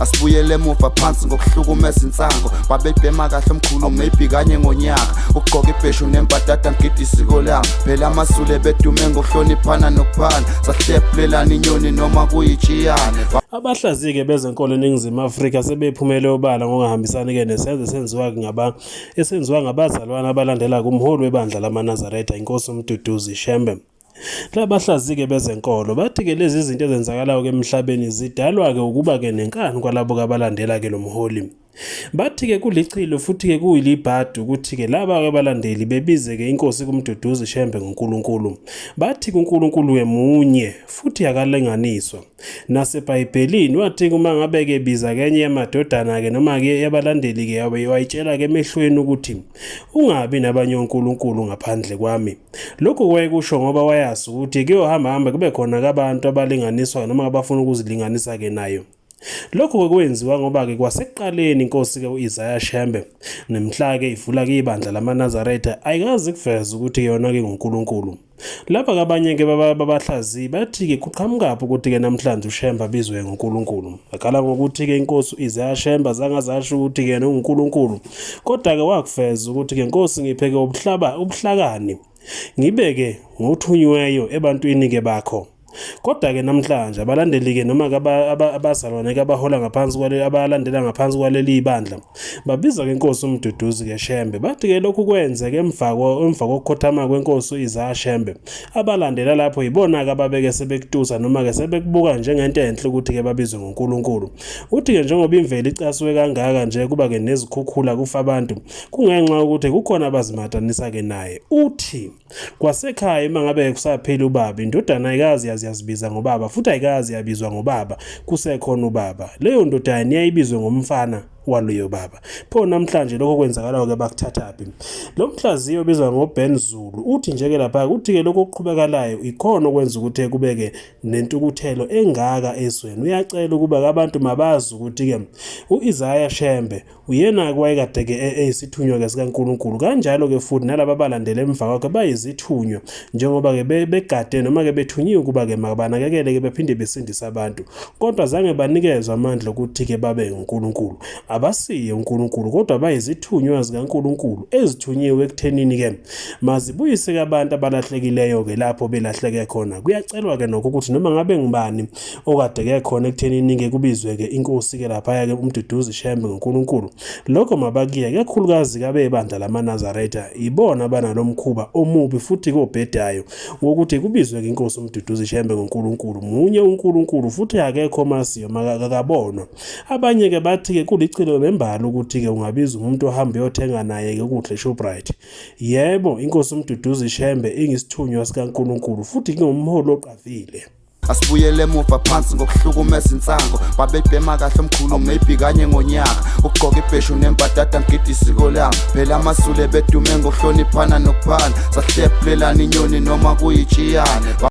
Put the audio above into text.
Asibuyele emuva phansi ngokuhlukumeza insango babebhema kahle omkhulu maybe kanye ngonyaka ugqoka ibheshu nembadada ngidi isiko lami phela amasule bedume ngokuhloniphana nokuphana sahlephulelana inyoni noma kuyijiyane. Abahlaziyi-ke bezenkolo eNingizimu Afrika sebephumele obala ngokungahambisani-ke nesenzo esenziwa ngabazalwane abalandela kumholi webandla lamaNazaretha inkosi uMduduzi Shembe. Labahlaziyi-ke bezenkolo bathi-ke lezi zinto ezenzakalayo emhlabeni zidalwa-ke ukuba-ke nenkani kwalabo abalandela-ke lo mholi. Bathi-ke kulichilo futhi-ke kuyilibhadi ukuthi-ke laba-ke abalandeli bebize-ke inkosi kuMduduzi Shembe ngoNkulunkulu. Bathi kuNkulunkulu-ke munye futhi akalenganiswa. NaseBhayibhelini wathi uma ngabe-ke biza kenye yamadodana-ke noma-ke yabalandeli-ke wayitshela-ke emehlweni ukuthi ungabi nabanye onkulunkulu ngaphandle kwami. Lokhu kwaye kusho ngoba wayazi ukuthi kuyohamba kube khona-ke abantu abalinganiswa noma abafuna ukuzilinganisa-ke nayo. Lokho kwenziwa ngoba-ke kwasekuqaleni inkosi-ke u-Isaiah Shembe nemhla-ke ivula-ke ibandla lamaNazaretha ayikazi kuveza ukuthi yona-ke nguNkulunkulu. Lapha kabanye-ke babahlaziyi bathi-ke kuqhamukaphi ukuthi-ke namhlanje uShembe abizwe ngoNkulunkulu. Akhala ngokuthi-ke inkosi u-Isaiah Shembe azange ukuthi-ke yena unguNkulunkulu, kodwa-ke wakuveza ukuthi-ke inkosi ngipheke ubuhlakani ngibeke ngothunyiweyo ebantwini-ke bakho. Kodwa-ke namhlanje abalandeli-ke noma abazalwane-ke abahola ngaphansi abalandela ngaphansi kwaleli bandla babiza-ke inkosi uMduduzi-ke Shembe. Bathi-ke lokhu kwenzeke emva kokukhothama kwenkosi u-Isaiah Shembe. Abalandela lapho yibona-ke ababeke sebekutusa noma-ke sebekubuka njengento enhle ukuthi-ke babizwe ngoNkulunkulu. Uthi-ke njengoba imvelo icasuke kangaka nje kuba-ke nezikhukhula kufa abantu kungenxa yokuthi kukhona abazimatanisa-ke naye. Uthi kwasekhaya uma ngabe kusaphila ubaba indodana ayikazi yazibiza ngobaba futhi ayikazi yabizwa ngobaba kusekhona ubaba. Leyo ndodana iyayibizwe ngomfana waloyo baba. Pho namhlanje lokho kwenzakalayo-ke bakuthathaphi. Lo mhlaziyi obizwa ngoBen Zulu uthi njeke lapha uthi-ke lokho okuqhubekalayo ikhona okwenza ukuthi kubeke nentukuthelo engaka ezweni. Uyacela ukuba abantu mabazi ukuthi-ke u-Isaiah Shembe uyena-ke wayekade-ke eyisithunywa-ke sikaNkulunkulu. Kanjalo-ke futhi nalaba abalandela emva kwakhe bayizithunywa njengoba-ke begade noma-ke bethunyiwe ukuba-ke banakekele-ke bephinde besindise abantu, kodwa zange banikezwe amandla ukuthi-ke babe uNkulunkulu. Abasiye uNkulunkulu kodwa bayizithunywa zikaNkulunkulu ezithunyiwe ekuthenini-ke mazibuyise-ke abantu abalahlekileyo-ke lapho belahleke khona. Kuyacelwa-ke nokho ukuthi noma ngabe ngubani okade-ke khona ekuthenini-ke kubizwe-ke inkosi-ke laphaya-ke uMduduzi Shembe ngoNkulunkulu, lokho mabakuye kakhulukazi-ke abebandla lamaNazaretha ibona abanalo mkhuba omubi futhi kobhedayo wokuthi kubizwe-ke inkosi uMduduzi Shembe ngoNkulunkulu. Munye uNkulunkulu futhi akekho masiyo makakabonwa. Abanye-ke bathi-ke kulicilo nembala ukuthi-ke ungabiza umuntu ohamba uyothenga naye-ke ukudla eShoprite. Yebo, inkosi uMduduzi Shembe ingisithunywa sikaNkulunkulu futhi ngumholi oqavile. Asibuyele emuva phansi ngokuhlukumeza insango babebhema kahle omkhulu maybe kanye ngonyaka ugqoka ibheshu nembadada ngidi isiko lami phela amasule bedume ngokuhloniphana nokuphana sahlephulelana inyoni noma kuyijiyane.